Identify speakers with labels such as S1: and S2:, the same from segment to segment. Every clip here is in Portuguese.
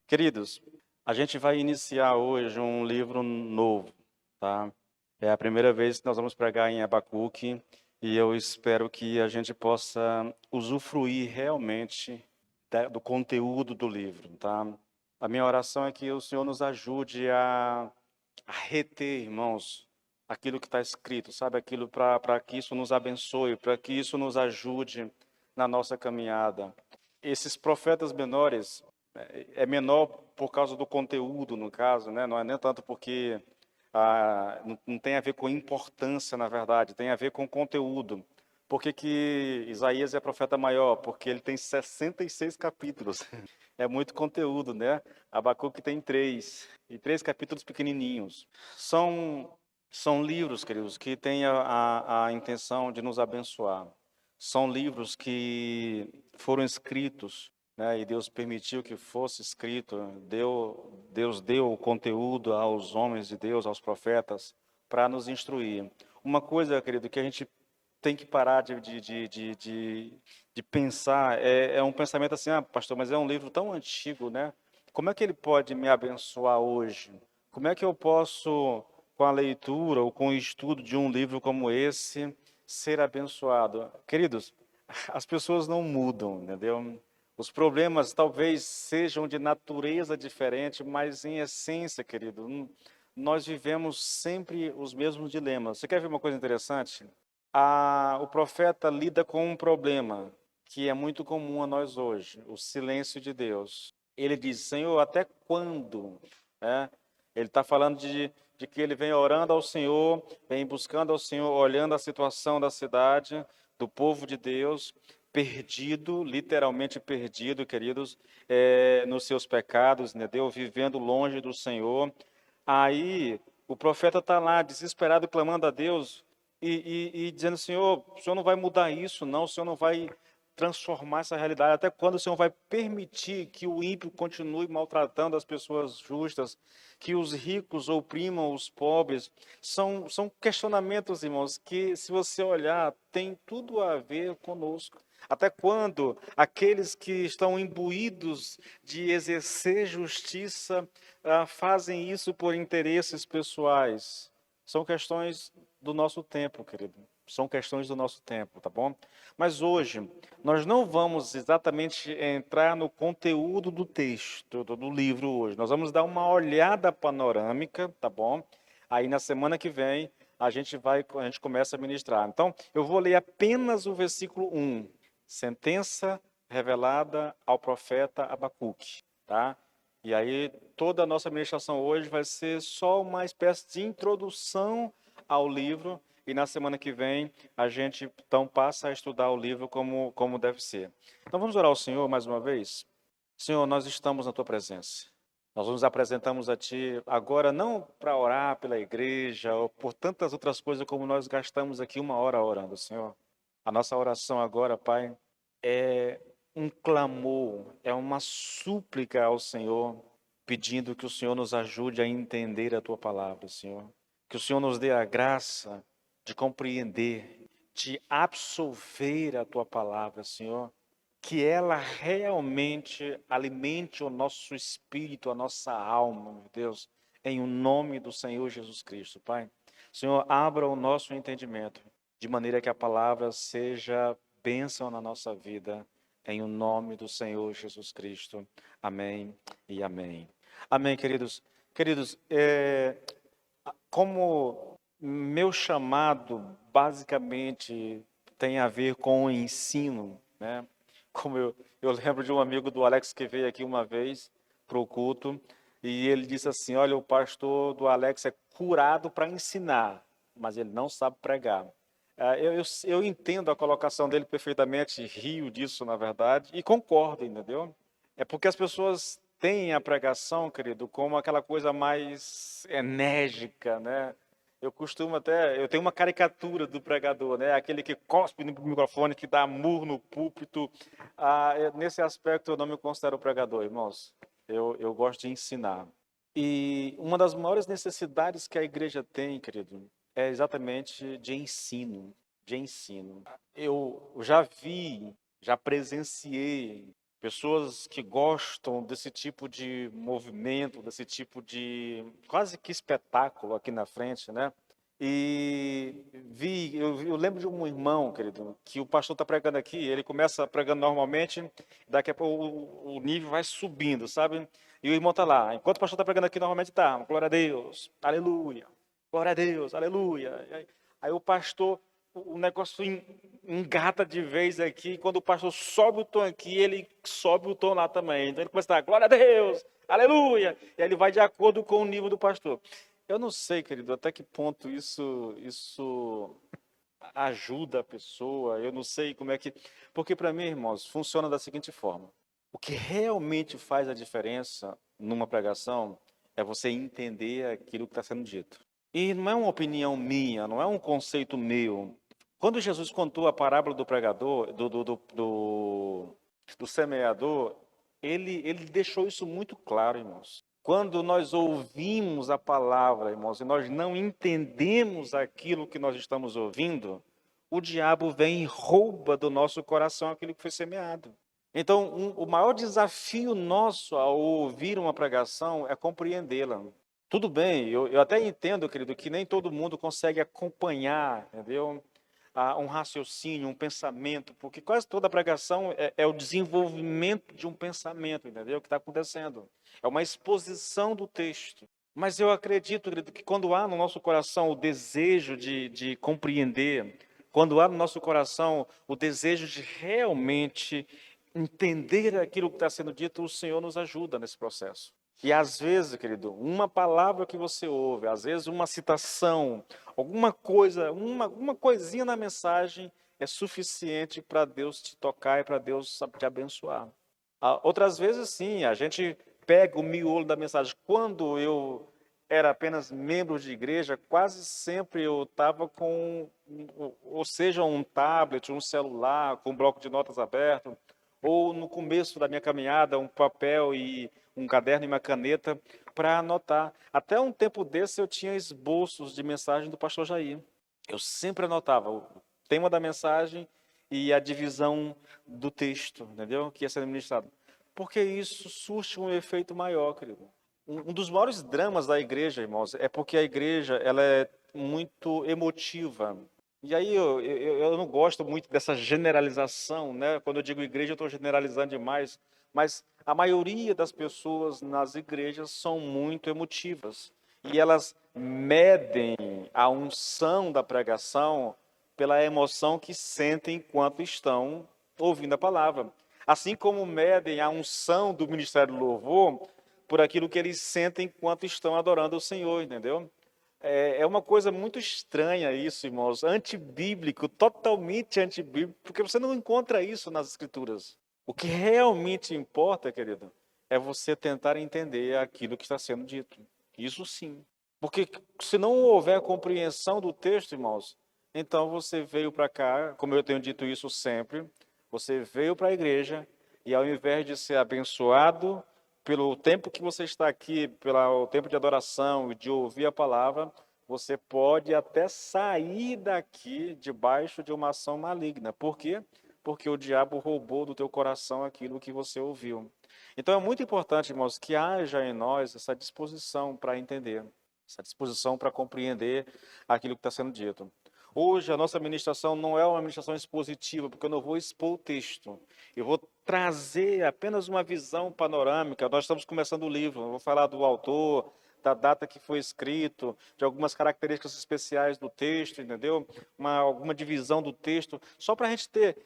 S1: Queridos, a gente vai iniciar hoje um livro novo, tá? É a primeira vez que nós vamos pregar em Abacuque e eu espero que a gente possa usufruir realmente do conteúdo do livro, tá? A minha oração é que o Senhor nos ajude a reter, irmãos, aquilo que está escrito, sabe? Aquilo para que isso nos abençoe, para que isso nos ajude na nossa caminhada. Esses profetas menores, é menor por causa do conteúdo, no caso, né? Não é nem tanto porque não tem a ver com importância, na verdade, tem a ver com conteúdo. Por que que Isaías é profeta maior? Porque ele tem 66 capítulos. É muito conteúdo, né? Abacuque tem 3, e 3 capítulos pequenininhos. São, são livros, queridos, que têm a intenção de nos abençoar. São livros que foram escritos, né? E Deus permitiu que fosse escrito. Deus deu o conteúdo aos homens de Deus, aos profetas, para nos instruir. Uma coisa, querido, que a gente tem que parar de pensar, é um pensamento assim, pastor, mas é um livro tão antigo, né? Como é que ele pode me abençoar hoje? Como é que eu posso, com a leitura ou com o estudo de um livro como esse, ser abençoado? Queridos, as pessoas não mudam, entendeu? Os problemas talvez sejam de natureza diferente, mas em essência, querido, nós vivemos sempre os mesmos dilemas. Você quer ver uma coisa interessante? O profeta lida com um problema que é muito comum a nós hoje, o silêncio de Deus. Ele diz, Senhor, até quando? É, ele está falando de que ele vem orando ao Senhor, vem buscando ao Senhor, olhando a situação da cidade, do povo de Deus, perdido, literalmente perdido, queridos, nos seus pecados, entendeu? Vivendo longe do Senhor. Aí o profeta está lá, desesperado, clamando a Deus, e dizendo, Senhor, o Senhor não vai mudar isso, não, o Senhor não vai transformar essa realidade, até quando o Senhor vai permitir que o ímpio continue maltratando as pessoas justas, que os ricos oprimam os pobres? São questionamentos, irmãos, que se você olhar, tem tudo a ver conosco. Até quando aqueles que estão imbuídos de exercer justiça fazem isso por interesses pessoais? São questões do nosso tempo, querido. São questões do nosso tempo, tá bom? Mas hoje, nós não vamos exatamente entrar no conteúdo do texto, do livro hoje. Nós vamos dar uma olhada panorâmica, tá bom? Aí na semana que vem, a gente começa a ministrar. Então, eu vou ler apenas o versículo 1. Sentença revelada ao profeta Abacuque, tá? E aí, toda a nossa ministração hoje vai ser só uma espécie de introdução ao livro, e na semana que vem a gente então passa a estudar o livro como deve ser. Então vamos orar ao Senhor mais uma vez? Senhor, nós estamos na tua presença. Nós nos apresentamos a ti agora não para orar pela igreja ou por tantas outras coisas como nós gastamos aqui uma hora orando, Senhor. A nossa oração agora, Pai, é um clamor, é uma súplica ao Senhor, pedindo que o Senhor nos ajude a entender a tua palavra, Senhor. Que o Senhor nos dê a graça de compreender, de absolver a tua palavra, Senhor. Que ela realmente alimente o nosso espírito, a nossa alma, meu Deus, em o nome do Senhor Jesus Cristo, Pai. Senhor, abra o nosso entendimento, de maneira que a palavra seja bênção na nossa vida, em o nome do Senhor Jesus Cristo. Amém e amém. Amém, queridos. Queridos, como meu chamado basicamente tem a ver com o ensino, né? Como eu lembro de um amigo do Alex que veio aqui uma vez para o culto e ele disse assim, olha, o pastor do Alex é curado para ensinar, mas ele não sabe pregar. Eu entendo a colocação dele perfeitamente, rio disso, na verdade, e concordo, entendeu? É porque as pessoas têm a pregação, querido, como aquela coisa mais enérgica, né? Eu tenho uma caricatura do pregador, né? Aquele que cospe no microfone, que dá murro no púlpito. Nesse aspecto, eu não me considero pregador, irmãos. Eu gosto de ensinar. E uma das maiores necessidades que a igreja tem, querido, é exatamente de ensino, de ensino. Eu já vi, já presenciei Pessoas que gostam desse tipo de movimento, desse tipo de quase que espetáculo aqui na frente, né? E eu lembro de um irmão, querido, que o pastor está pregando aqui, ele começa pregando normalmente, daqui a pouco o nível vai subindo, sabe? E o irmão está lá. Enquanto o pastor está pregando aqui, normalmente está, glória a Deus, aleluia, glória a Deus, aleluia. Aí o pastor, o negócio engata de vez aqui, quando o pastor sobe o tom aqui, ele sobe o tom lá também. Então ele começa a dar, glória a Deus, aleluia, e aí ele vai de acordo com o nível do pastor. Eu não sei, querido, até que ponto isso ajuda a pessoa. Eu não sei como é que. Porque, para mim, irmãos, funciona da seguinte forma: o que realmente faz a diferença numa pregação é você entender aquilo que está sendo dito. E não é uma opinião minha, não é um conceito meu. Quando Jesus contou a parábola do pregador, do semeador, ele deixou isso muito claro, irmãos. Quando nós ouvimos a palavra, irmãos, e nós não entendemos aquilo que nós estamos ouvindo, o diabo vem e rouba do nosso coração aquilo que foi semeado. Então, o maior desafio nosso ao ouvir uma pregação é compreendê-la. Tudo bem, eu até entendo, querido, que nem todo mundo consegue acompanhar, entendeu? Um raciocínio, um pensamento, porque quase toda pregação é o desenvolvimento de um pensamento, entendeu? O que está acontecendo. É uma exposição do texto. Mas eu acredito, querido, que quando há no nosso coração o desejo de compreender, quando há no nosso coração o desejo de realmente entender aquilo que está sendo dito, o Senhor nos ajuda nesse processo. E às vezes, querido, uma palavra que você ouve, às vezes uma citação, alguma coisa, uma coisinha na mensagem é suficiente para Deus te tocar e para Deus te abençoar. Outras vezes, sim, a gente pega o miolo da mensagem. Quando eu era apenas membro de igreja, quase sempre eu estava com, ou seja, um tablet, um celular, com um bloco de notas aberto, ou no começo da minha caminhada, um papel e um caderno e uma caneta para anotar. Até um tempo desse eu tinha esboços de mensagem do pastor Jair. Eu sempre anotava o tema da mensagem e a divisão do texto, entendeu? Que ia ser ministrado. Porque isso surte um efeito maior, querido. Um dos maiores dramas da igreja, irmãos, é porque a igreja ela é muito emotiva. E aí eu não gosto muito dessa generalização, né? Quando eu digo igreja, eu estou generalizando demais. Mas a maioria das pessoas nas igrejas são muito emotivas. E elas medem a unção da pregação pela emoção que sentem enquanto estão ouvindo a palavra. Assim como medem a unção do ministério do louvor por aquilo que eles sentem enquanto estão adorando o Senhor, entendeu? É uma coisa muito estranha isso, irmãos, antibíblico, totalmente antibíblico, porque você não encontra isso nas Escrituras. O que realmente importa, querido, é você tentar entender aquilo que está sendo dito. Isso sim. Porque se não houver compreensão do texto, irmãos, então você veio para cá, como eu tenho dito isso sempre, você veio para a igreja e ao invés de ser abençoado pelo tempo que você está aqui, pelo tempo de adoração e de ouvir a palavra, você pode até sair daqui debaixo de uma ação maligna. Por quê? Porque o diabo roubou do teu coração aquilo que você ouviu. Então é muito importante, irmãos, que haja em nós essa disposição para entender, essa disposição para compreender aquilo que está sendo dito. Hoje a nossa ministração não é uma ministração expositiva, porque eu não vou expor o texto. Eu vou trazer apenas uma visão panorâmica. Nós estamos começando o livro, eu vou falar do autor, da data que foi escrito, de algumas características especiais do texto, entendeu? Alguma divisão do texto, só para a gente ter,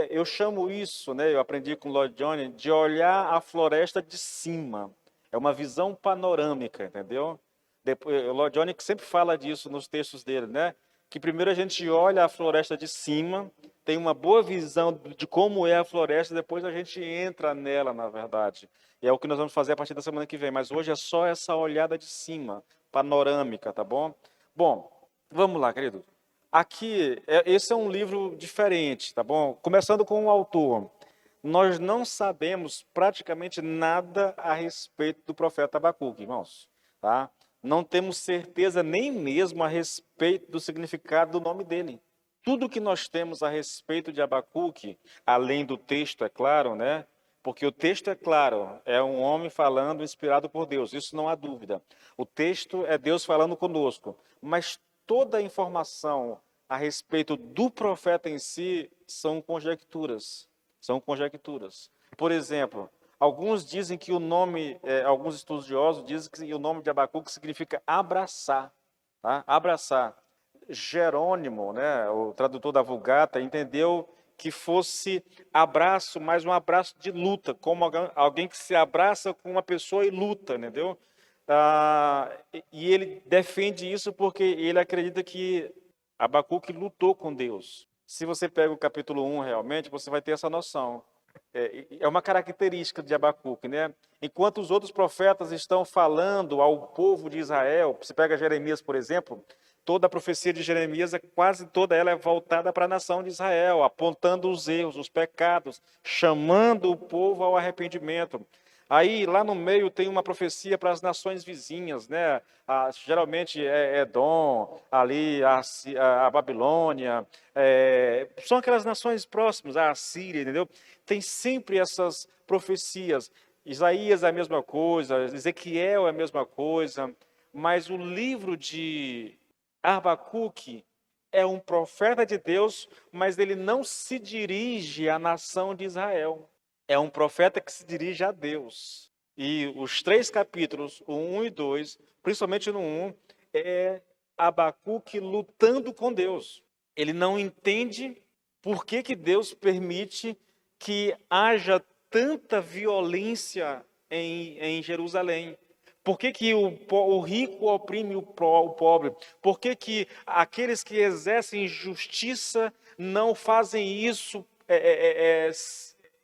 S1: eu chamo isso, né, eu aprendi com o Lloyd Jones, de olhar a floresta de cima. É uma visão panorâmica, entendeu? Depois, o Lloyd Jones sempre fala disso nos textos dele, né? Que primeiro a gente olha a floresta de cima, tem uma boa visão de como é a floresta, depois a gente entra nela, na verdade. E é o que nós vamos fazer a partir da semana que vem. Mas hoje é só essa olhada de cima, panorâmica, tá bom? Bom, vamos lá, querido. Aqui, esse é um livro diferente, tá bom? Começando com o autor. Nós não sabemos praticamente nada a respeito do profeta Abacuque, irmãos, tá? Não temos certeza nem mesmo a respeito do significado do nome dele. Tudo que nós temos a respeito de Abacuque, além do texto, é claro, né? Porque o texto é claro, é um homem falando inspirado por Deus, isso não há dúvida. O texto é Deus falando conosco, mas toda a informação a respeito do profeta em si são conjecturas. São conjecturas. Por exemplo, alguns dizem que o nome, alguns estudiosos dizem que o nome de Abacuque significa abraçar, tá? Abraçar. Jerônimo, né, o tradutor da Vulgata, entendeu que fosse abraço, mas um abraço de luta, como alguém que se abraça com uma pessoa e luta, entendeu? E ele defende isso porque ele acredita que Abacuque lutou com Deus. Se você pega o capítulo 1 realmente, você vai ter essa noção. É uma característica de Abacuque, né? Enquanto os outros profetas estão falando ao povo de Israel, você pega Jeremias, por exemplo, toda a profecia de Jeremias, quase toda ela é voltada para a nação de Israel, apontando os erros, os pecados, chamando o povo ao arrependimento. Aí, lá no meio, tem uma profecia para as nações vizinhas, né? Geralmente é Edom, ali a Babilônia, são aquelas nações próximas, a Assíria, entendeu? Tem sempre essas profecias. Isaías é a mesma coisa, Ezequiel é a mesma coisa, mas o livro de Abacuque é um profeta de Deus, mas ele não se dirige à nação de Israel. É um profeta que se dirige a Deus. E os 3 capítulos, o 1 e 2, principalmente no 1, é Abacuque lutando com Deus. Ele não entende por que Deus permite que haja tanta violência em Jerusalém. Por que o rico oprime o pobre? Por que aqueles que exercem justiça não fazem isso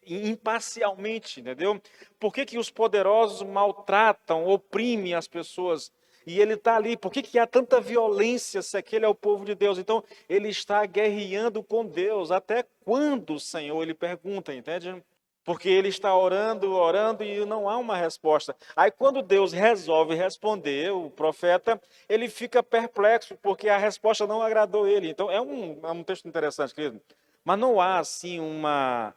S1: imparcialmente, entendeu? Por que os poderosos maltratam, oprimem as pessoas? E ele está ali. Por que há tanta violência se aquele é o povo de Deus? Então, ele está guerreando com Deus. Até quando, Senhor? Ele pergunta, entende? Porque ele está orando, orando e não há uma resposta. Aí quando Deus resolve responder, o profeta, ele fica perplexo, porque a resposta não agradou ele. Então é um texto interessante, querido. Mas não há, assim, uma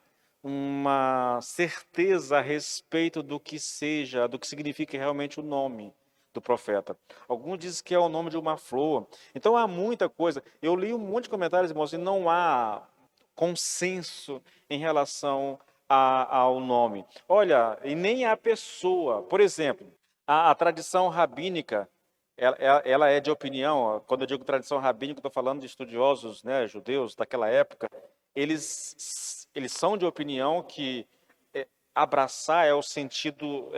S1: certeza a respeito do que seja, do que significa realmente o nome do profeta. Alguns dizem que é o nome de uma flor. Então há muita coisa. Eu li um monte de comentários, irmãos, e não há consenso em relação ao nome. Olha, e nem a pessoa. Por exemplo, a tradição rabínica, ela é de opinião, quando eu digo tradição rabínica, estou falando de estudiosos, né, judeus daquela época, eles são de opinião que abraçar é o sentido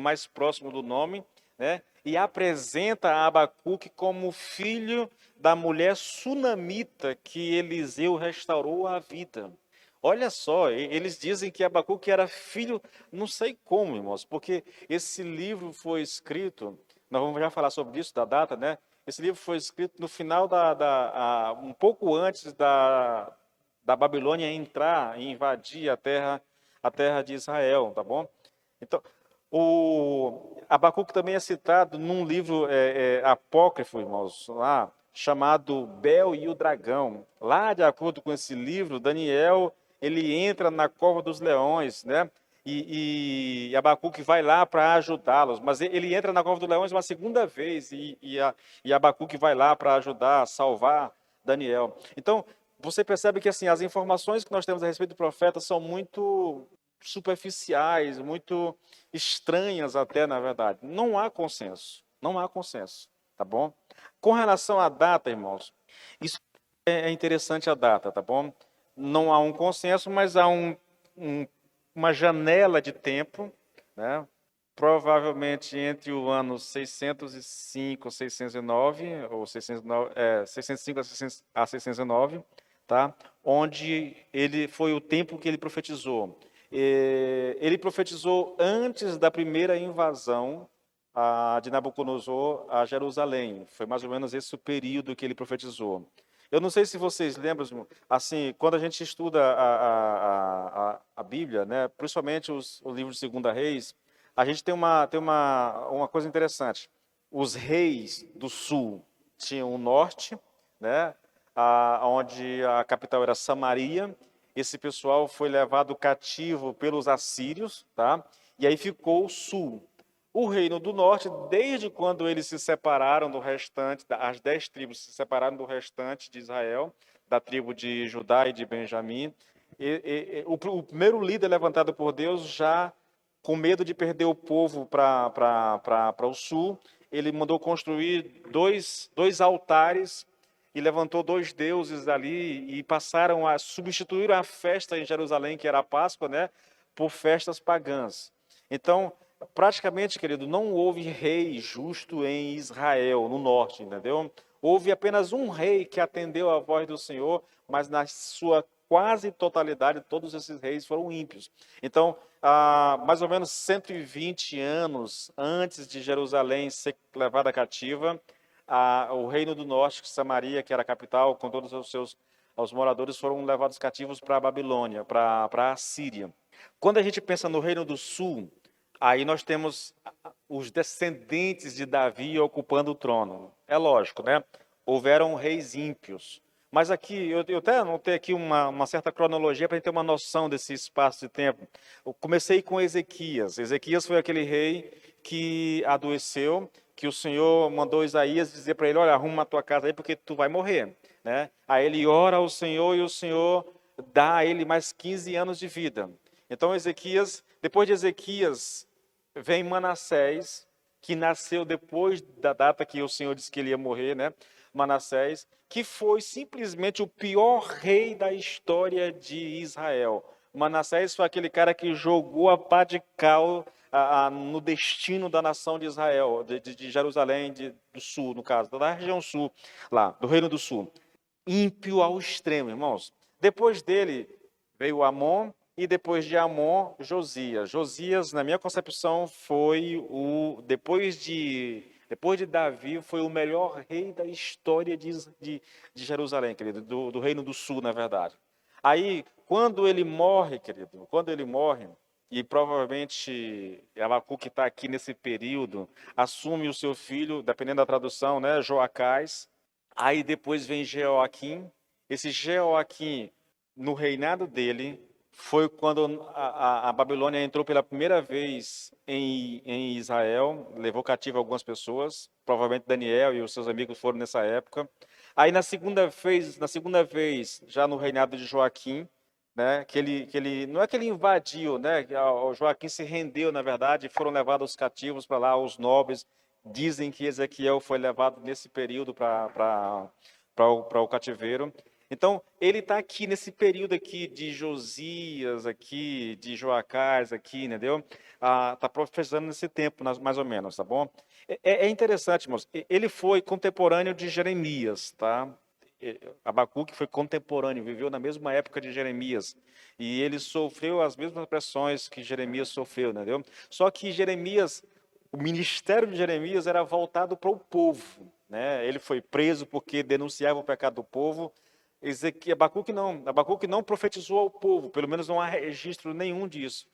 S1: mais próximo do nome, né? E apresenta Abacuque como filho da mulher sunamita que Eliseu restaurou a vida. Olha só, eles dizem que Abacuque era filho, não sei como, irmãos, porque esse livro foi escrito, nós vamos já falar sobre isso, da data, né? Esse livro foi escrito no final um pouco antes da Babilônia entrar e invadir a terra de Israel, tá bom? Então, o Abacuque também é citado num livro apócrifo, irmãos, lá, chamado Bel e o Dragão. Lá, de acordo com esse livro, Daniel, ele entra na cova dos leões, né? E Abacuque vai lá para ajudá-los, mas ele entra na cova dos leões uma segunda vez, e Abacuque vai lá para ajudar, salvar Daniel. Então, você percebe que assim as informações que nós temos a respeito do profeta são muito superficiais, muito estranhas até, na verdade. Não há consenso, não há consenso, tá bom? Com relação à data, irmãos, isso é interessante a data, tá bom? Não há um consenso, mas há uma janela de tempo, né? Provavelmente entre o ano 605 609, ou 605 a 609, tá? Onde ele foi o tempo que ele profetizou. Ele profetizou antes da primeira invasão de Nabucodonosor a Jerusalém. Foi mais ou menos esse o período que ele profetizou. Eu não sei se vocês lembram, assim, quando a gente estuda a Bíblia, né, principalmente o livro de Segunda Reis, a gente tem uma coisa interessante. Os reis do sul tinham o norte, né, onde a capital era Samaria, esse pessoal foi levado cativo pelos assírios, tá? E aí ficou o sul. O reino do norte, desde quando eles se separaram do restante, as 10 tribos se separaram do restante de Israel, da tribo de Judá e de Benjamim, o primeiro líder levantado por Deus, já com medo de perder o povo para o sul, ele mandou construir dois altares e levantou 2 deuses ali e passaram a substituir a festa em Jerusalém, que era a Páscoa, né, por festas pagãs. Então, praticamente, querido, não houve rei justo em Israel, no norte, entendeu? Houve apenas um rei que atendeu à voz do Senhor, mas na sua quase totalidade, todos esses reis foram ímpios. Então, mais ou menos 120 anos antes de Jerusalém ser levada cativa, o reino do norte, Samaria, que era a capital, com todos os moradores, foram levados cativos para a Babilônia, para a Síria. Quando a gente pensa no reino do sul, aí nós temos os descendentes de Davi ocupando o trono. É lógico, né? Houveram reis ímpios. Mas aqui, eu até anotei aqui uma certa cronologia para a gente ter uma noção desse espaço de tempo. Eu comecei com Ezequias. Ezequias foi aquele rei que adoeceu, que o Senhor mandou Isaías dizer para ele, olha, arruma a tua casa aí porque tu vai morrer. Né? Aí ele ora ao Senhor e o Senhor dá a ele mais 15 anos de vida. Então Ezequias, depois de Ezequias, vem Manassés, que nasceu depois da data que o Senhor disse que ele ia morrer, né? Manassés, que foi simplesmente o pior rei da história de Israel. Manassés foi aquele cara que jogou a pá de cal no destino da nação de Israel, de Jerusalém do sul, no caso, da região sul, lá, do Reino do Sul. Ímpio ao extremo, irmãos. Depois dele veio Amon, e depois de Amon, Josias. Josias, na minha concepção, foi depois de Davi, foi o melhor rei da história de Jerusalém, querido, do Reino do Sul, na verdade. Aí, quando ele morre, querido, e provavelmente Abacuque está aqui nesse período, assume o seu filho, dependendo da tradução, né, Joacás. Aí depois vem Jeoaquim. Esse Jeoaquim, no reinado dele, foi quando a Babilônia entrou pela primeira vez em Israel, levou cativo algumas pessoas, provavelmente Daniel e os seus amigos foram nessa época. Aí na segunda vez, já no reinado de Joaquim, né, que ele não é que ele invadiu, né, o Joaquim se rendeu, na verdade, e foram levados os cativos para lá, os nobres. Dizem que Ezequiel foi levado nesse período para o cativeiro. Então, ele está aqui nesse período aqui de Josias, aqui, de Joacás, aqui, entendeu? Está profetizando nesse tempo, mais ou menos, tá bom? É interessante, irmãos. Ele foi contemporâneo de Jeremias, tá? Abacuque foi contemporâneo, viveu na mesma época de Jeremias. E ele sofreu as mesmas pressões que Jeremias sofreu, entendeu? Só que o ministério de Jeremias era voltado para o povo, né? Ele foi preso porque denunciava o pecado do povo. Abacuque não profetizou ao povo, pelo menos não há registro nenhum disso.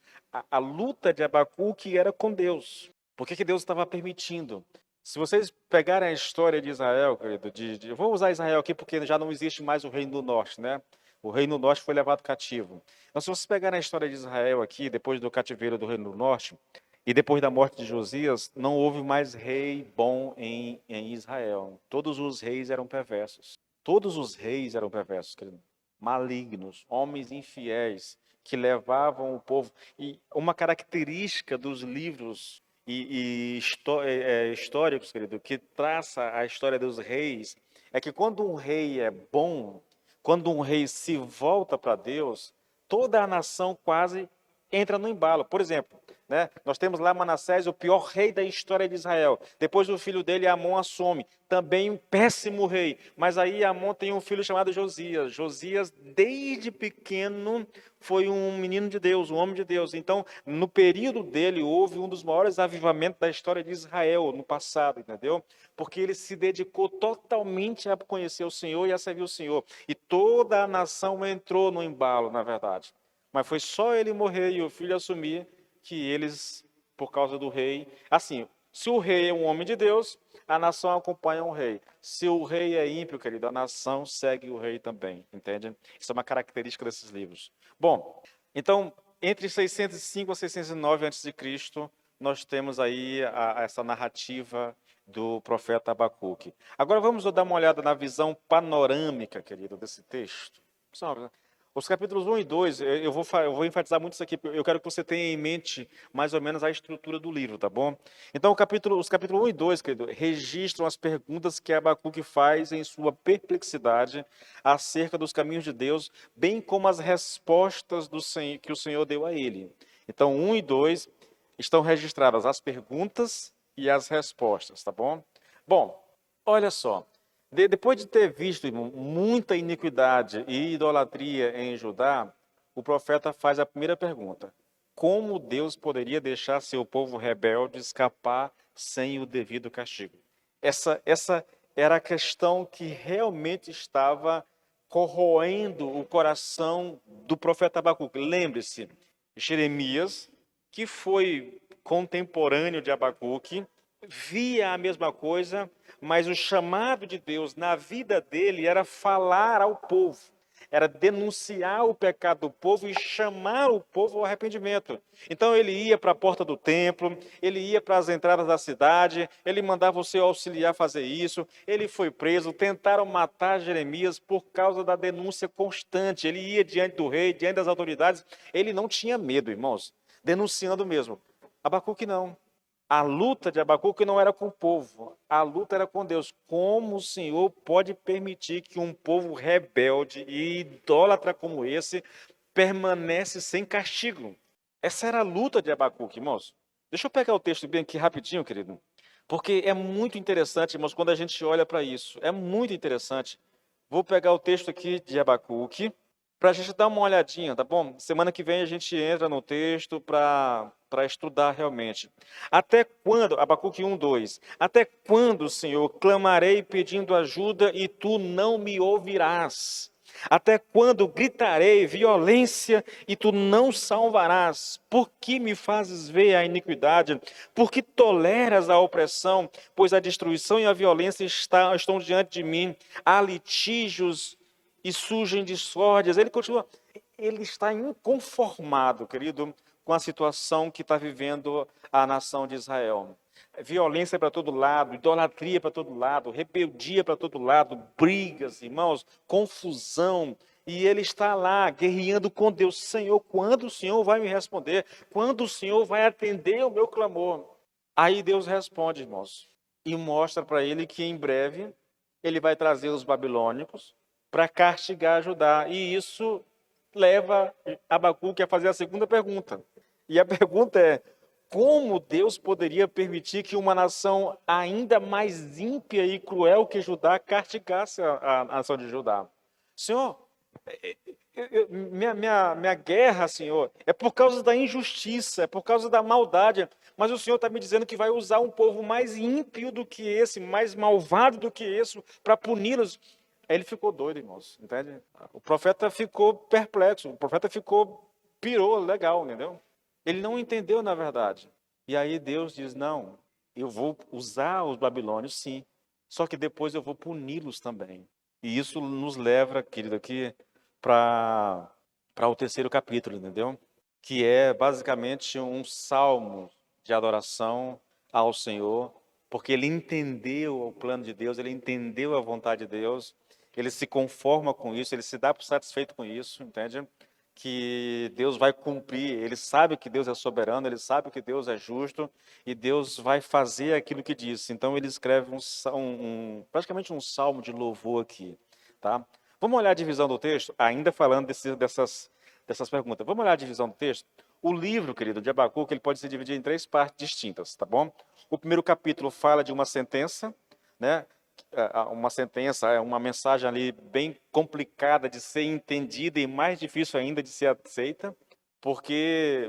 S1: A luta de Abacuque era com Deus. Por que Deus estava permitindo? Se vocês pegarem a história de Israel, querido, eu vou usar Israel aqui porque já não existe mais o Reino do Norte, né? O Reino do Norte foi levado cativo. Então, se vocês pegarem a história de Israel aqui, depois do cativeiro do Reino do Norte, e depois da morte de Josias, não houve mais rei bom em Israel. Todos os reis eram perversos. Todos os reis eram perversos, querido. Malignos, homens infiéis, que levavam o povo. E uma característica dos livros históricos, querido, que traça a história dos reis, é que quando um rei é bom, quando um rei se volta para Deus, toda a nação quase entra no embalo. Por exemplo, né, nós temos lá Manassés, o pior rei da história de Israel. Depois o filho dele, Amon, assume. Também um péssimo rei. Mas aí Amon tem um filho chamado Josias. Josias, desde pequeno, foi um menino de Deus, um homem de Deus. Então, no período dele, houve um dos maiores avivamentos da história de Israel, no passado, entendeu? Porque ele se dedicou totalmente a conhecer o Senhor e a servir o Senhor. E toda a nação entrou no embalo, na verdade. Mas foi só ele morrer e o filho assumir que eles, por causa do rei... Assim, Se o rei é um homem de Deus, a nação acompanha o rei. Se o rei é ímpio, querido, a nação segue o rei também, entende? Isso é uma característica desses livros. Bom, então, entre 605 a 609 a.C., nós temos aí essa narrativa do profeta Abacuque. Agora vamos dar uma olhada na visão panorâmica, querido, desse texto. Pessoal, os capítulos 1 e 2, eu vou enfatizar muito isso aqui, porque eu quero que você tenha em mente mais ou menos a estrutura do livro, tá bom? Então, os capítulos 1 e 2, querido, registram as perguntas que Abacuque faz em sua perplexidade acerca dos caminhos de Deus, bem como as respostas que o Senhor deu a ele. Então, 1 e 2 estão registradas as perguntas e as respostas, tá bom? Bom, olha só. Depois de ter visto, irmão, muita iniquidade e idolatria em Judá, o profeta faz a primeira pergunta: como Deus poderia deixar seu povo rebelde escapar sem o devido castigo? Essa era a questão que realmente estava corroendo o coração do profeta Abacuque. Lembre-se, Jeremias, que foi contemporâneo de Abacuque, via a mesma coisa, mas o chamado de Deus na vida dele era falar ao povo, era denunciar o pecado do povo e chamar o povo ao arrependimento. Então ele ia para a porta do templo, ele ia para as entradas da cidade, ele mandava o seu auxiliar fazer isso, ele foi preso, tentaram matar Jeremias por causa da denúncia constante, ele ia diante do rei, diante das autoridades, ele não tinha medo, irmãos, denunciando mesmo. Abacuque não. A luta de Abacuque não era com o povo, a luta era com Deus. Como o Senhor pode permitir que um povo rebelde e idólatra como esse permanece sem castigo? Essa era a luta de Abacuque, irmãos. Deixa eu pegar o texto bem aqui rapidinho, querido, porque é muito interessante, irmãos, quando a gente olha para isso. É muito interessante. Vou pegar o texto aqui de Abacuque, para a gente dar uma olhadinha, tá bom? Semana que vem a gente entra no texto para estudar realmente. Até quando, Abacuque 1:2, até quando, Senhor, clamarei pedindo ajuda e tu não me ouvirás? Até quando gritarei violência e tu não salvarás? Por que me fazes ver a iniquidade? Por que toleras a opressão? Pois a destruição e a violência estão diante de mim. Há litígios e surgem discórdias. Ele continua, ele está inconformado, querido, com a situação que está vivendo a nação de Israel. Violência para todo lado, idolatria para todo lado, rebeldia para todo lado, brigas, irmãos, confusão. E ele está lá guerreando com Deus. Senhor, quando o Senhor vai me responder? Quando o Senhor vai atender o meu clamor? Aí Deus responde, irmãos, e mostra para ele que em breve ele vai trazer os babilônicos para castigar Judá. E isso leva Abacuque a fazer a segunda pergunta. E a pergunta é: como Deus poderia permitir que uma nação ainda mais ímpia e cruel que Judá castigasse a nação de Judá? Senhor, minha guerra, Senhor, é por causa da injustiça, é por causa da maldade, mas o Senhor está me dizendo que vai usar um povo mais ímpio do que esse, mais malvado do que esse, para puni-los. Aí ele ficou doido, irmãos, entende? O profeta ficou perplexo, o profeta pirou, legal, entendeu? Ele não entendeu, na verdade. E aí Deus diz, não, eu vou usar os babilônios, sim, só que depois eu vou puni-los também. E isso nos leva, querido, aqui para o terceiro capítulo, entendeu? Que é basicamente um salmo de adoração ao Senhor, porque ele entendeu o plano de Deus, ele entendeu a vontade de Deus, ele se conforma com isso, ele se dá por satisfeito com isso, entende? Que Deus vai cumprir, ele sabe que Deus é soberano, ele sabe que Deus é justo e Deus vai fazer aquilo que disse. Então ele escreve praticamente um salmo de louvor aqui, tá? Vamos olhar a divisão do texto, ainda falando dessas perguntas. Vamos olhar a divisão do texto? O livro, querido, de Abacuque, ele pode se dividir em 3 partes distintas, tá bom? O primeiro capítulo fala de uma sentença, né? Uma sentença, é uma mensagem ali bem complicada de ser entendida e mais difícil ainda de ser aceita, porque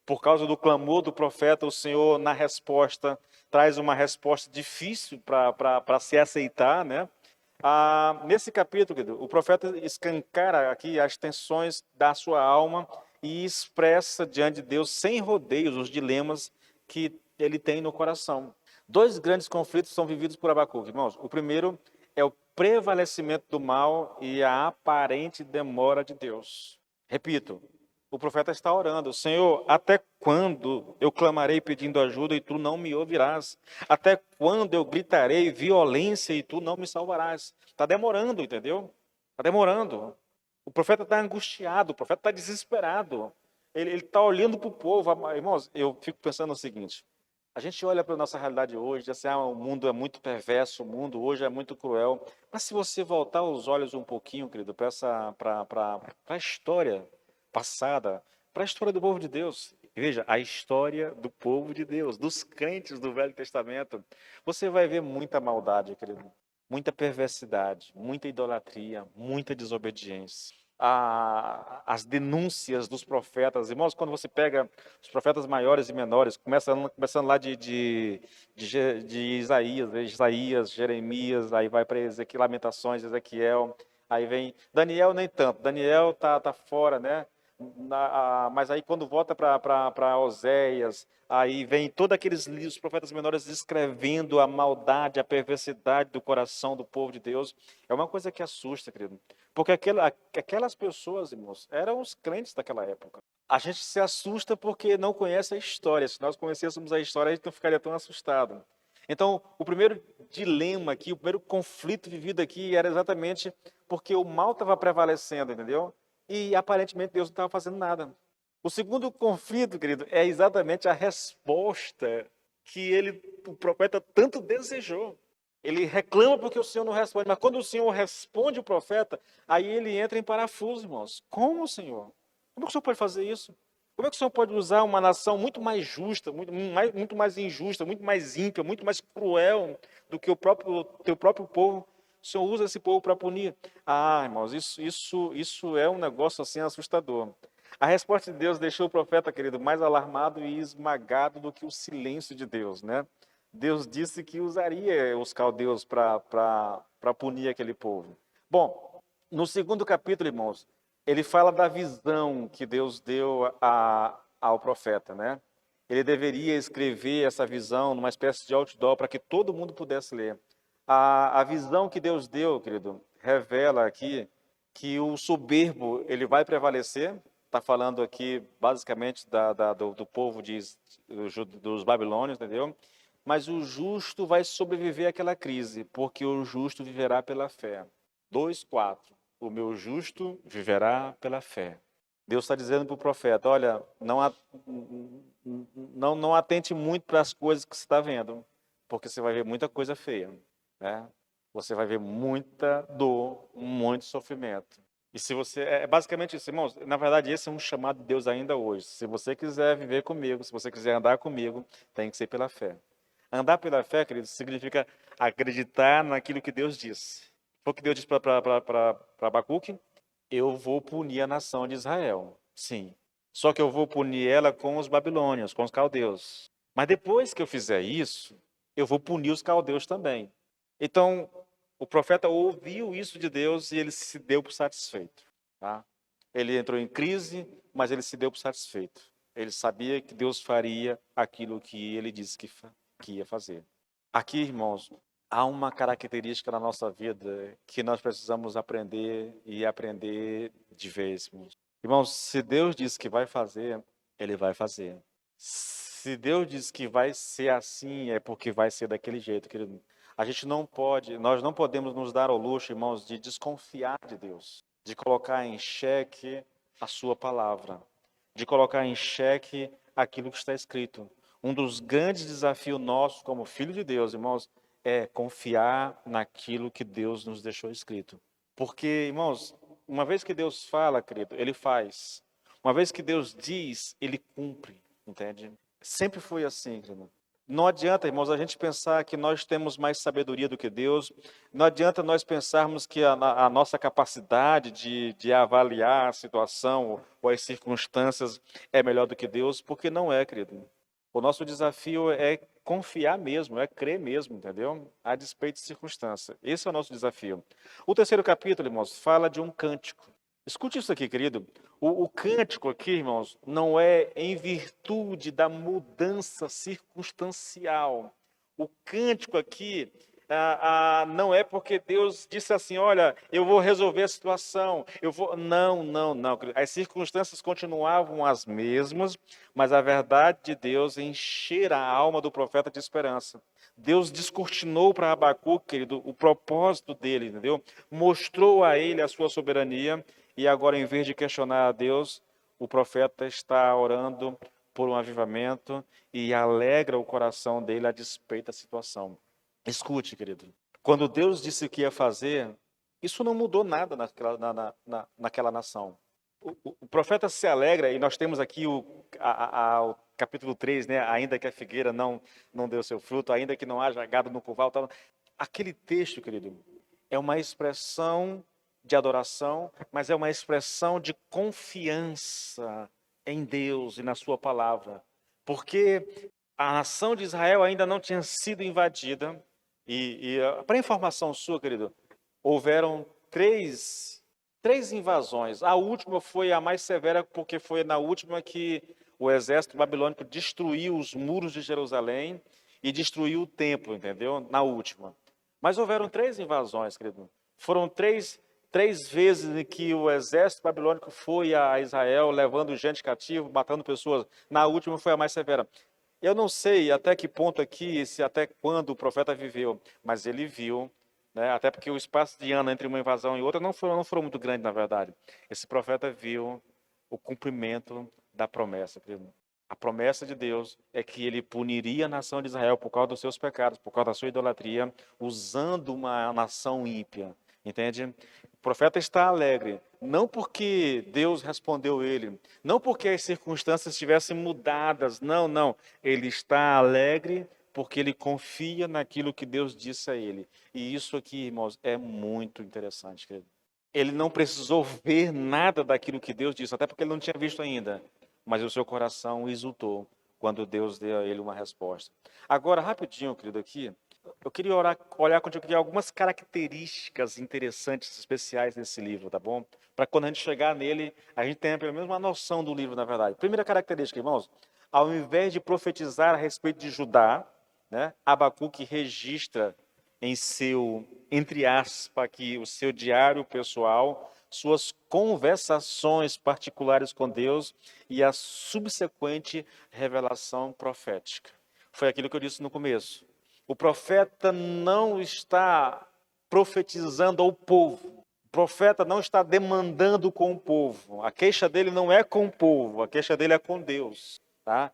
S1: por causa do clamor do profeta, o Senhor, na resposta, traz uma resposta difícil para se aceitar, né? Nesse capítulo, o profeta escancara aqui as tensões da sua alma e expressa diante de Deus, sem rodeios, os dilemas que que ele tem no coração. Dois grandes conflitos são vividos por Abacuque, irmãos. O primeiro é o prevalecimento do mal e a aparente demora de Deus. Repito, o profeta está orando: Senhor, até quando eu clamarei pedindo ajuda e tu não me ouvirás? Até quando eu gritarei violência e tu não me salvarás? Está demorando, entendeu? Está demorando. O profeta está angustiado, o profeta está desesperado. Ele está olhando para o povo. Irmãos, eu fico pensando o seguinte: a gente olha para a nossa realidade hoje, diz assim, o mundo é muito perverso, o mundo hoje é muito cruel. Mas se você voltar os olhos um pouquinho, querido, para a história passada, para a história do povo de Deus, veja, a história do povo de Deus, dos crentes do Velho Testamento, você vai ver muita maldade, querido, muita perversidade, muita idolatria, muita desobediência. As denúncias dos profetas. Irmãos, quando você pega os profetas maiores e menores, começando lá de Isaías, Jeremias, aí vai para Ezequiel, Lamentações, Ezequiel, aí vem Daniel, nem tanto. Daniel tá fora, né? Mas aí quando volta para Oséias, aí vem todos aqueles livros, profetas menores, descrevendo a maldade, a perversidade do coração do povo de Deus. É uma coisa que assusta, querido. Porque aquelas pessoas, irmãos, eram os crentes daquela época. A gente se assusta porque não conhece a história. Se nós conhecêssemos a história, a gente não ficaria tão assustado. Então, o primeiro dilema aqui, o primeiro conflito vivido aqui era exatamente porque o mal estava prevalecendo, entendeu? E aparentemente Deus não estava fazendo nada. O segundo conflito, querido, é exatamente a resposta que o profeta tanto desejou. Ele reclama porque o Senhor não responde, mas quando o Senhor responde o profeta, aí ele entra em parafuso, irmãos. Como, Senhor? Como que o Senhor pode fazer isso? Como é que o Senhor pode usar uma nação muito mais justa, muito mais injusta, muito mais ímpia, muito mais cruel do que o teu próprio povo? O Senhor usa esse povo para punir. Irmãos, isso é um negócio assim assustador. A resposta de Deus deixou o profeta, querido, mais alarmado e esmagado do que o silêncio de Deus, né? Deus disse que usaria os caldeus para punir aquele povo. Bom, no segundo capítulo, irmãos, ele fala da visão que Deus deu ao profeta, né? Ele deveria escrever essa visão numa espécie de outdoor para que todo mundo pudesse ler. A visão que Deus deu, querido, revela aqui que o soberbo ele vai prevalecer. Está falando aqui basicamente do povo dos babilônios, entendeu? Mas o justo vai sobreviver àquela crise, porque o justo viverá pela fé. 2:4. O meu justo viverá pela fé. Deus está dizendo para o profeta: olha, não atente muito para as coisas que você está vendo, porque você vai ver muita coisa feia, né? Você vai ver muita dor, muito sofrimento. E se você é basicamente isso, irmãos. Na verdade, esse é um chamado de Deus ainda hoje. Se você quiser viver comigo, se você quiser andar comigo, tem que ser pela fé. Andar pela fé, queridos, significa acreditar naquilo que Deus diz. Foi o que Deus disse para Abacuque: eu vou punir a nação de Israel. Sim. Só que eu vou punir ela com os babilônios, com os caldeus. Mas depois que eu fizer isso, eu vou punir os caldeus também. Então, o profeta ouviu isso de Deus e ele se deu por satisfeito. Tá? Ele entrou em crise, mas ele se deu por satisfeito. Ele sabia que Deus faria aquilo que ele disse que ia fazer. Aqui, irmãos, há uma característica na nossa vida que nós precisamos aprender e aprender de vez, irmãos. Irmãos, se Deus diz que vai fazer, ele vai fazer. Se Deus diz que vai ser assim, é porque vai ser daquele jeito, querido. Nós não podemos nos dar ao luxo, irmãos, de desconfiar de Deus, de colocar em xeque a sua palavra, de colocar em xeque aquilo que está escrito. Um dos grandes desafios nossos como filho de Deus, irmãos, é confiar naquilo que Deus nos deixou escrito. Porque, irmãos, uma vez que Deus fala, querido, ele faz. Uma vez que Deus diz, ele cumpre, entende? Sempre foi assim, querido. Não adianta, irmãos, a gente pensar que nós temos mais sabedoria do que Deus. Não adianta nós pensarmos que a nossa capacidade de avaliar a situação ou as circunstâncias é melhor do que Deus, porque não é, querido. O nosso desafio é confiar mesmo, é crer mesmo, entendeu? A despeito de circunstância. Esse é o nosso desafio. O terceiro capítulo, irmãos, fala de um cântico. Escute isso aqui, querido. O cântico aqui, irmãos, não é em virtude da mudança circunstancial. O cântico aqui não é porque Deus disse assim, olha, eu vou resolver a situação. Não, não, não, querido. As circunstâncias continuavam as mesmas, mas a verdade de Deus enchera a alma do profeta de esperança. Deus descortinou para Abacuque, querido, o propósito dele, entendeu? Mostrou a ele a sua soberania. E agora, em vez de questionar a Deus, o profeta está orando por um avivamento e alegra o coração dele a despeito da situação. Escute, querido. Quando Deus disse que ia fazer, isso não mudou nada naquela nação. O profeta se alegra, e nós temos aqui o capítulo 3, né? Ainda que a figueira não deu seu fruto, ainda que não haja gado no curral. Tal. Aquele texto, querido, é uma expressão de adoração, mas é uma expressão de confiança em Deus e na sua palavra. Porque a nação de Israel ainda não tinha sido invadida. Para informação sua, querido, houveram três invasões. A última foi a mais severa, porque foi na última que o exército babilônico destruiu os muros de Jerusalém e destruiu o templo, entendeu? Na última. Mas houveram três invasões, querido. Foram três vezes em que o exército babilônico foi a Israel, levando gente cativo, matando pessoas. Na última foi a mais severa. Eu não sei até que ponto aqui, até quando o profeta viveu, mas ele viu, né? Até porque o espaço de ano entre uma invasão e outra não foram muito grande, na verdade. Esse profeta viu o cumprimento da promessa, querido. A promessa de Deus é que ele puniria a nação de Israel por causa dos seus pecados, por causa da sua idolatria, usando uma nação ímpia. Entende? O profeta está alegre, não porque Deus respondeu ele, não porque as circunstâncias estivessem mudadas, não, não. Ele está alegre porque ele confia naquilo que Deus disse a ele. E isso aqui, irmãos, é muito interessante, querido. Ele não precisou ver nada daquilo que Deus disse, até porque ele não tinha visto ainda. Mas o seu coração exultou quando Deus deu a ele uma resposta. Agora, rapidinho, querido, aqui, eu queria olhar contigo aqui algumas características interessantes, especiais desse livro, tá bom? Para quando a gente chegar nele, a gente tenha pelo menos uma noção do livro, na verdade. Primeira característica, irmãos, ao invés de profetizar a respeito de Judá, né, Abacuque registra em seu, entre aspas, aqui, o seu diário pessoal, suas conversações particulares com Deus e a subsequente revelação profética. Foi aquilo que eu disse no começo. O profeta não está profetizando ao povo. O profeta não está demandando com o povo. A queixa dele não é com o povo, a queixa dele é com Deus, tá?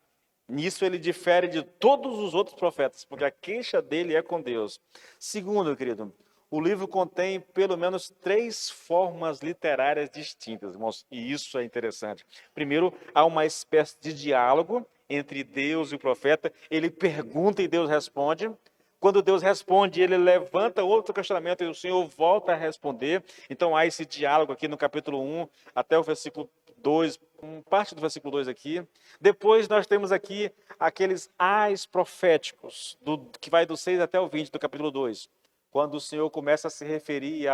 S1: Nisso ele difere de todos os outros profetas, porque a queixa dele é com Deus. Segundo, querido, o livro contém pelo menos três formas literárias distintas, irmãos, e isso é interessante. Primeiro, há uma espécie de diálogo entre Deus e o profeta. Ele pergunta e Deus responde. Quando Deus responde, ele levanta outro questionamento e o Senhor volta a responder. Então há esse diálogo aqui no capítulo 1 até o versículo 2, parte do versículo 2 aqui. Depois nós temos aqui aqueles ais proféticos, que vai do 6 até o 20 do capítulo 2, quando o Senhor começa a se referir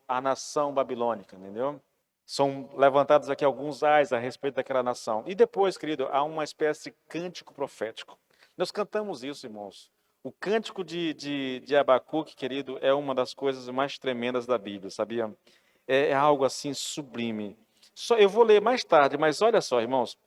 S1: à nação babilônica, entendeu? São levantados aqui alguns ais a respeito daquela nação. E depois, querido, há uma espécie de cântico profético. Nós cantamos isso, irmãos. O cântico de Abacuque, querido, é uma das coisas mais tremendas da Bíblia, sabia? É algo assim sublime. Eu vou ler mais tarde, mas olha só, irmãos.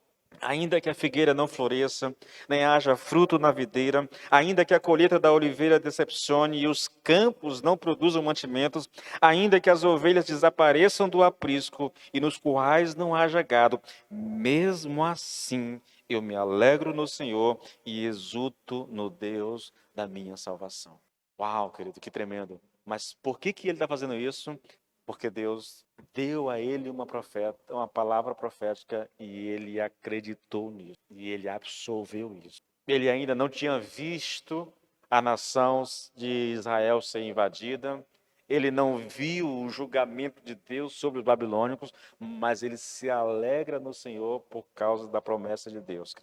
S1: Ainda que a figueira não floresça, nem haja fruto na videira, ainda que a colheita da oliveira decepcione e os campos não produzam mantimentos, ainda que as ovelhas desapareçam do aprisco e nos currais não haja gado, mesmo assim eu me alegro no Senhor e exulto no Deus da minha salvação. Uau, querido, que tremendo. Mas por que ele está fazendo isso? Porque Deus deu a ele uma palavra profética e ele acreditou nisso, e ele absolveu isso. Ele ainda não tinha visto a nação de Israel ser invadida, ele não viu o julgamento de Deus sobre os babilônicos, mas ele se alegra no Senhor por causa da promessa de Deus.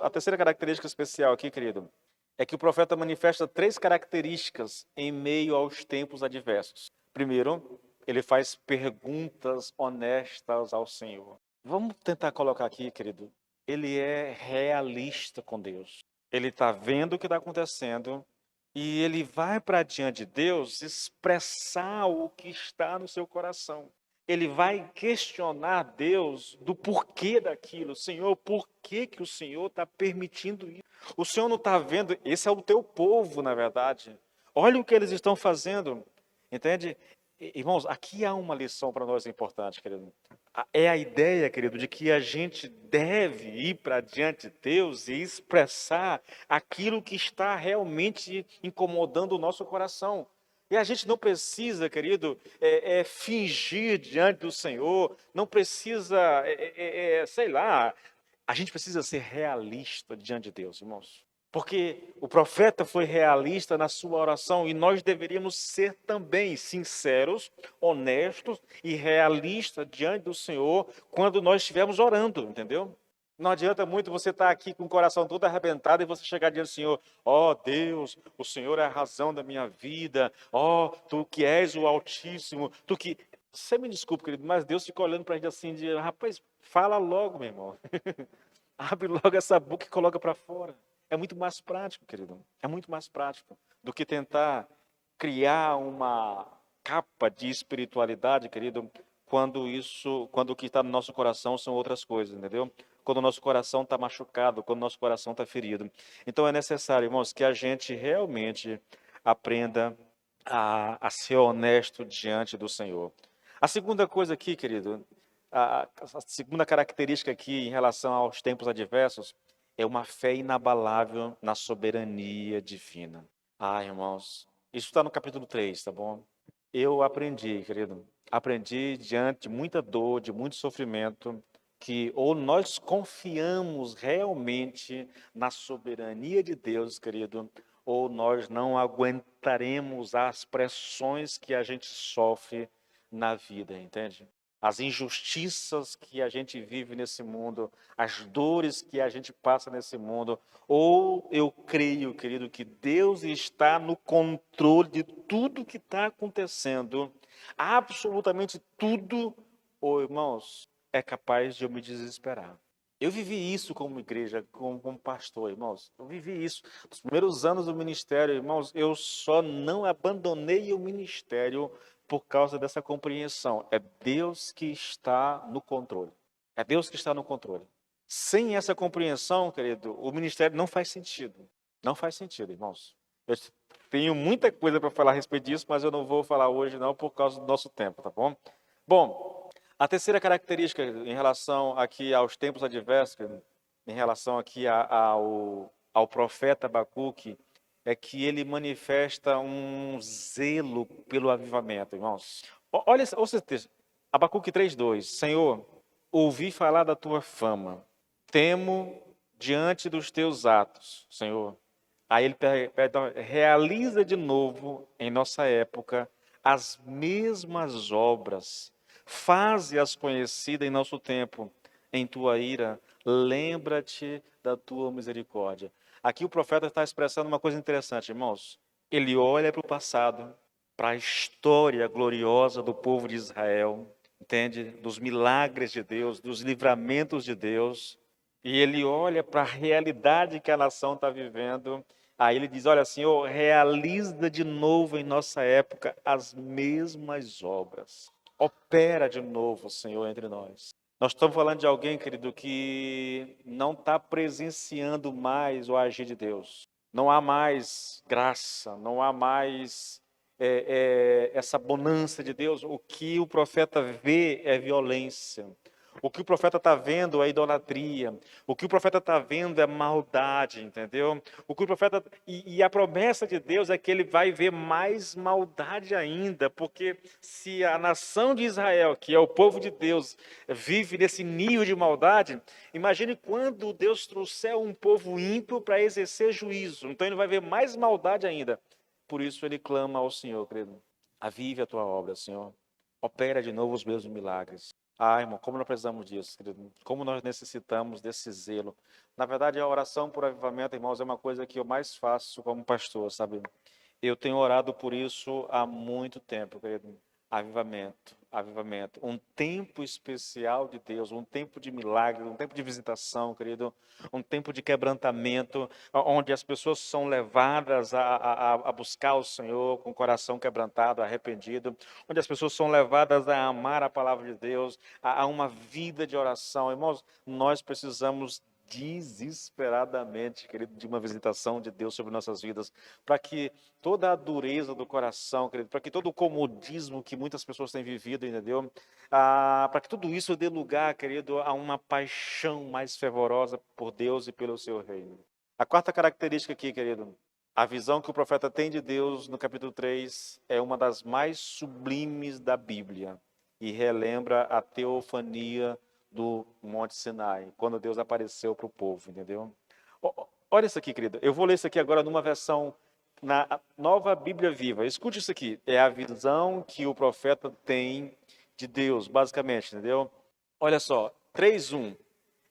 S1: A terceira característica especial aqui, querido, é que o profeta manifesta três características em meio aos tempos adversos. Primeiro, ele faz perguntas honestas ao Senhor. Vamos tentar colocar aqui, querido. Ele é realista com Deus. Ele está vendo o que está acontecendo e ele vai para diante de Deus expressar o que está no seu coração. Ele vai questionar Deus do porquê daquilo. Senhor, por que que o Senhor está permitindo isso? O Senhor não está vendo? Esse é o teu povo, na verdade. Olha o que eles estão fazendo. Entende? Irmãos, aqui há uma lição para nós importante, querido. É a ideia, querido, de que a gente deve ir para diante de Deus e expressar aquilo que está realmente incomodando o nosso coração. E a gente não precisa, querido, fingir diante do Senhor, não precisa, sei lá, a gente precisa ser realista diante de Deus, irmãos. Porque o profeta foi realista na sua oração e nós deveríamos ser também sinceros, honestos e realistas diante do Senhor quando nós estivermos orando, entendeu? Não adianta muito você estar aqui com o coração todo arrebentado e você chegar diante do Senhor, ó Deus, o Senhor é a razão da minha vida, ó, tu que és o Altíssimo, tu que... Você me desculpe, querido, mas Deus fica olhando para a gente assim, de, rapaz, fala logo, meu irmão. Abre logo essa boca e coloca para fora. É muito mais prático, querido. É muito mais prático do que tentar criar uma capa de espiritualidade, querido, quando o que está no nosso coração são outras coisas, entendeu? Quando o nosso coração está machucado, quando o nosso coração está ferido. Então é necessário, irmãos, que a gente realmente aprenda a ser honesto diante do Senhor. A segunda coisa aqui, querido, a segunda característica aqui em relação aos tempos adversos é uma fé inabalável na soberania divina. Ah, irmãos, isso está no capítulo 3, tá bom? Eu aprendi, querido, aprendi diante de muita dor, de muito sofrimento, que ou nós confiamos realmente na soberania de Deus, querido, ou nós não aguentaremos as pressões que a gente sofre na vida, entende? As injustiças que a gente vive nesse mundo, as dores que a gente passa nesse mundo, ou eu creio, querido, que Deus está no controle de tudo que está acontecendo, absolutamente tudo, ou irmãos, é capaz de eu me desesperar. Eu vivi isso como igreja, como pastor, irmãos. Eu vivi isso. Nos primeiros anos do ministério, irmãos, eu só não abandonei o ministério por causa dessa compreensão. É Deus que está no controle. É Deus que está no controle. Sem essa compreensão, querido, o ministério não faz sentido. Não faz sentido, irmãos. Eu tenho muita coisa para falar a respeito disso, mas eu não vou falar hoje não por causa do nosso tempo, tá bom? Bom, a terceira característica em relação aqui aos tempos adversos, em relação aqui ao profeta Abacuque, é que ele manifesta um zelo pelo avivamento, irmãos. Olha esse texto, Abacuque 3:2. Senhor, ouvi falar da tua fama, temo diante dos teus atos, Senhor. Aí ele pede, realiza de novo em nossa época as mesmas obras, faze-as conhecidas em nosso tempo. Em tua ira, lembra-te da tua misericórdia. Aqui o profeta está expressando uma coisa interessante, irmãos. Ele olha para o passado, para a história gloriosa do povo de Israel, entende? Dos milagres de Deus, dos livramentos de Deus. E ele olha para a realidade que a nação está vivendo. Aí ele diz, olha, Senhor, realiza de novo em nossa época as mesmas obras. Opera de novo, Senhor, entre nós. Nós estamos falando de alguém, querido, que não está presenciando mais o agir de Deus. Não há mais graça, não há mais essa bonança de Deus. O que o profeta vê é violência. O que o profeta está vendo é idolatria. O que o profeta está vendo é maldade, entendeu? O que o profeta e a promessa de Deus é que ele vai ver mais maldade ainda, porque se a nação de Israel, que é o povo de Deus, vive nesse nível de maldade, imagine quando Deus trouxer um povo ímpio para exercer juízo. Então ele vai ver mais maldade ainda. Por isso ele clama ao Senhor, querido. Avive a tua obra, Senhor. Opera de novo os meus milagres. Ah, irmão, como nós precisamos disso, querido. Como nós necessitamos desse zelo. Na verdade, a oração por avivamento, irmãos, é uma coisa que eu mais faço como pastor, sabe? Eu tenho orado por isso há muito tempo, querido. Avivamento, avivamento. Um tempo especial de Deus, um tempo de milagre, um tempo de visitação, querido, um tempo de quebrantamento, onde as pessoas são levadas a buscar o Senhor com o coração quebrantado, arrependido, onde as pessoas são levadas a amar a palavra de Deus, a uma vida de oração. Irmãos, nós precisamos desesperadamente, querido, de uma visitação de Deus sobre nossas vidas, para que toda a dureza do coração, querido, para que todo o comodismo que muitas pessoas têm vivido, entendeu? Para que tudo isso dê lugar, querido, a uma paixão mais fervorosa por Deus e pelo seu reino. A quarta característica aqui, querido, a visão que o profeta tem de Deus no capítulo 3 é uma das mais sublimes da Bíblia e relembra a teofania do Monte Sinai, quando Deus apareceu para o povo, entendeu? Olha isso aqui, querido. Eu vou ler isso aqui agora numa versão na Nova Bíblia Viva. Escute isso aqui. É a visão que o profeta tem de Deus, basicamente, entendeu? Olha só, 3:1.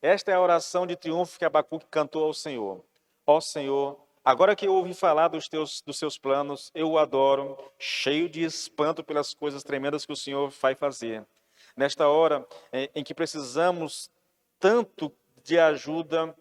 S1: Esta é a oração de triunfo que Abacuque cantou ao Senhor. Ó Senhor, agora que eu ouvi falar dos seus planos, eu o adoro, cheio de espanto pelas coisas tremendas que o Senhor vai fazer. Nesta hora em que precisamos tanto de ajuda,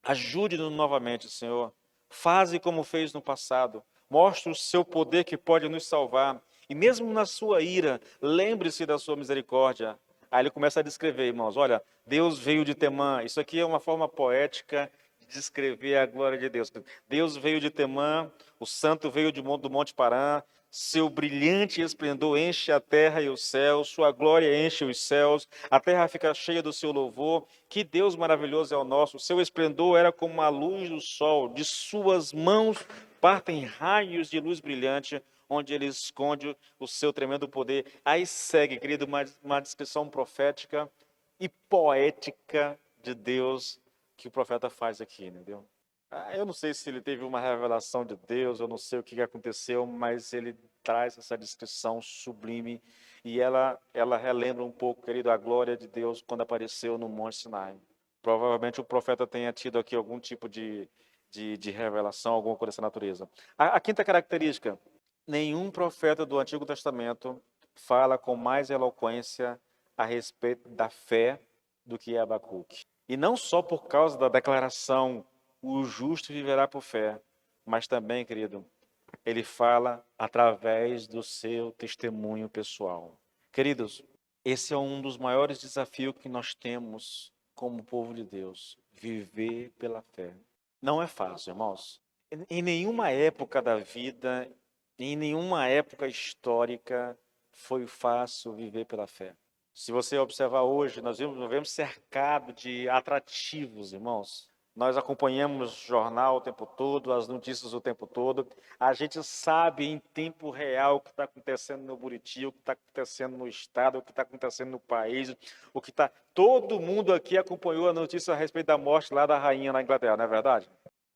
S1: ajude-nos novamente, Senhor. Faze como fez no passado. Mostre o seu poder que pode nos salvar. E mesmo na sua ira, lembre-se da sua misericórdia. Aí ele começa a descrever, irmãos. Olha, Deus veio de Temã. Isso aqui é uma forma poética de descrever a glória de Deus. Deus veio de Temã, o santo veio do Monte Parã. Seu brilhante esplendor enche a terra e os céus, sua glória enche os céus, a terra fica cheia do seu louvor. Que Deus maravilhoso é o nosso! Seu esplendor era como a luz do sol, de suas mãos partem raios de luz brilhante, onde ele esconde o seu tremendo poder. Aí segue, querido, uma descrição profética e poética de Deus que o profeta faz aqui, entendeu? Eu não sei se ele teve uma revelação de Deus, eu não sei o que aconteceu, mas ele traz essa descrição sublime e ela relembra um pouco, querido, a glória de Deus quando apareceu no Monte Sinai. Provavelmente o profeta tenha tido aqui algum tipo de revelação, alguma coisa dessa natureza. A quinta característica, nenhum profeta do Antigo Testamento fala com mais eloquência a respeito da fé do que Abacuque. E não só por causa da declaração o justo viverá por fé, mas também, querido, ele fala através do seu testemunho pessoal. Queridos, esse é um dos maiores desafios que nós temos como povo de Deus, viver pela fé. Não é fácil, irmãos. Em nenhuma época da vida, em nenhuma época histórica, foi fácil viver pela fé. Se você observar hoje, nós vivemos cercado de atrativos, irmãos. Nós acompanhamos o jornal o tempo todo, as notícias o tempo todo. A gente sabe em tempo real o que está acontecendo no Buriti, o que está acontecendo no estado, o que está acontecendo no país, o que está. Todo mundo aqui acompanhou a notícia a respeito da morte lá da rainha na Inglaterra, não é verdade?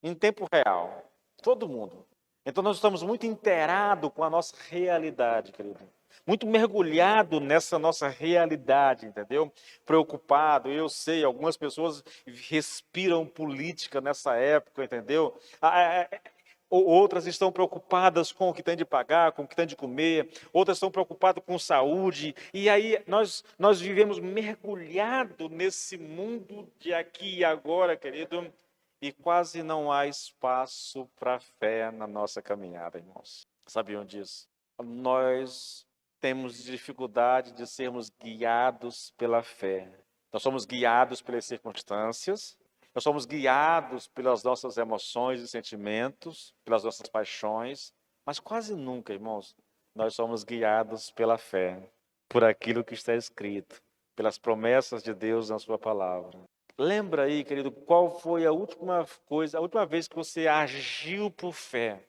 S1: Em tempo real. Todo mundo. Então nós estamos muito inteirados com a nossa realidade, querido. Muito mergulhado nessa nossa realidade, entendeu? Preocupado, eu sei, algumas pessoas respiram política nessa época, entendeu? Outras estão preocupadas com o que tem de pagar, com o que tem de comer, outras estão preocupadas com saúde, e aí nós vivemos mergulhado nesse mundo de aqui e agora, querido, e quase não há espaço para fé na nossa caminhada, irmãos. Sabiam disso? Nós temos dificuldade de sermos guiados pela fé. Nós somos guiados pelas circunstâncias, nós somos guiados pelas nossas emoções e sentimentos, pelas nossas paixões, mas quase nunca, irmãos, nós somos guiados pela fé, por aquilo que está escrito, pelas promessas de Deus na sua palavra. Lembra aí, querido, qual foi a última coisa, a última vez que você agiu por fé?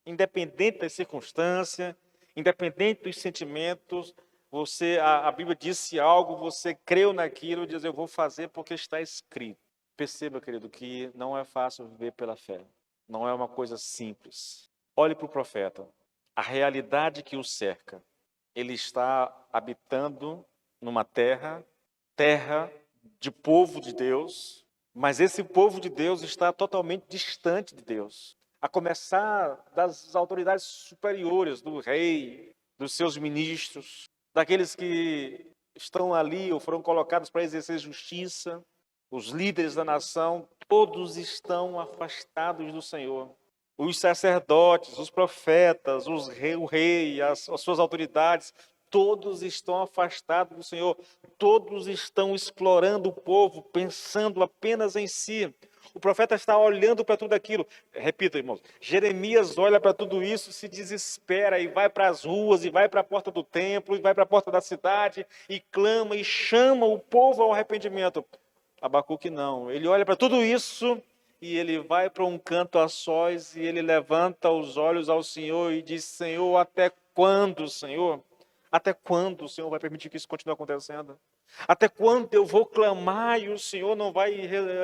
S1: Independente da circunstância, independente dos sentimentos, a Bíblia disse algo, você creu naquilo e diz, eu vou fazer porque está escrito. Perceba, querido, que não é fácil viver pela fé. Não é uma coisa simples. Olhe para o profeta. A realidade que o cerca. Ele está habitando numa terra de povo de Deus, mas esse povo de Deus está totalmente distante de Deus. A começar das autoridades superiores, do rei, dos seus ministros, daqueles que estão ali ou foram colocados para exercer justiça, os líderes da nação, todos estão afastados do Senhor. Os sacerdotes, os profetas, o rei, as suas autoridades, todos estão afastados do Senhor. Todos estão explorando o povo, pensando apenas em si. O profeta está olhando para tudo aquilo. Repita, irmãos. Jeremias olha para tudo isso, se desespera e vai para as ruas, e vai para a porta do templo, e vai para a porta da cidade, e clama e chama o povo ao arrependimento. Abacuque não. Ele olha para tudo isso e ele vai para um canto a sós e ele levanta os olhos ao Senhor e diz: Senhor, até quando, Senhor? Até quando o Senhor vai permitir que isso continue acontecendo? Até quando eu vou clamar e o Senhor não vai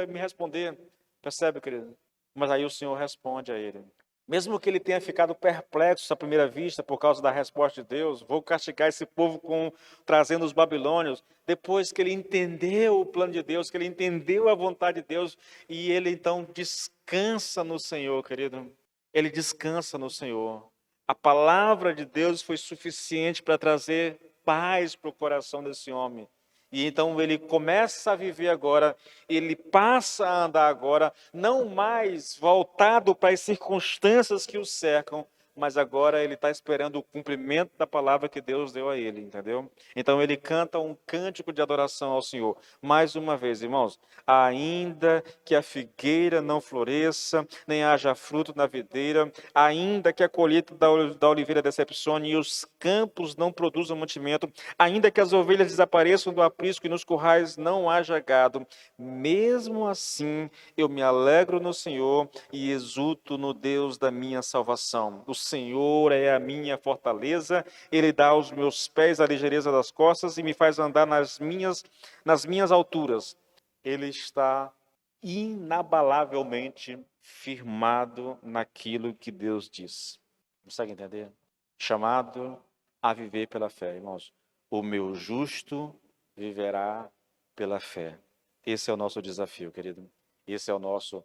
S1: me responder? Percebe, querido? Mas aí o Senhor responde a ele. Mesmo que ele tenha ficado perplexo à primeira vista por causa da resposta de Deus, vou castigar esse povo trazendo os babilônios. Depois que ele entendeu o plano de Deus, que ele entendeu a vontade de Deus, e ele então descansa no Senhor, querido. Ele descansa no Senhor. A palavra de Deus foi suficiente para trazer paz para o coração desse homem. E então ele começa a viver agora, ele passa a andar agora, não mais voltado para as circunstâncias que o cercam, mas agora ele está esperando o cumprimento da palavra que Deus deu a ele, entendeu? Então ele canta um cântico de adoração ao Senhor. Mais uma vez, irmãos, ainda que a figueira não floresça, nem haja fruto na videira, ainda que a colheita da oliveira decepcione e os campos não produzam mantimento, ainda que as ovelhas desapareçam do aprisco e nos currais não haja gado, mesmo assim eu me alegro no Senhor e exulto no Deus da minha salvação. O Senhor é a minha fortaleza, Ele dá aos meus pés a ligeireza das costas e me faz andar nas minhas alturas. Ele está inabalavelmente firmado naquilo que Deus diz. Consegue entender? Chamado a viver pela fé, irmãos. O meu justo viverá pela fé. Esse é o nosso desafio, querido. Esse é o nosso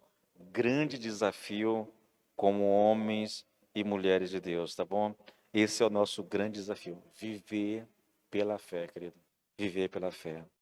S1: grande desafio como homens e mulheres de Deus, tá bom? Esse é o nosso grande desafio. Viver pela fé, querido. Viver pela fé.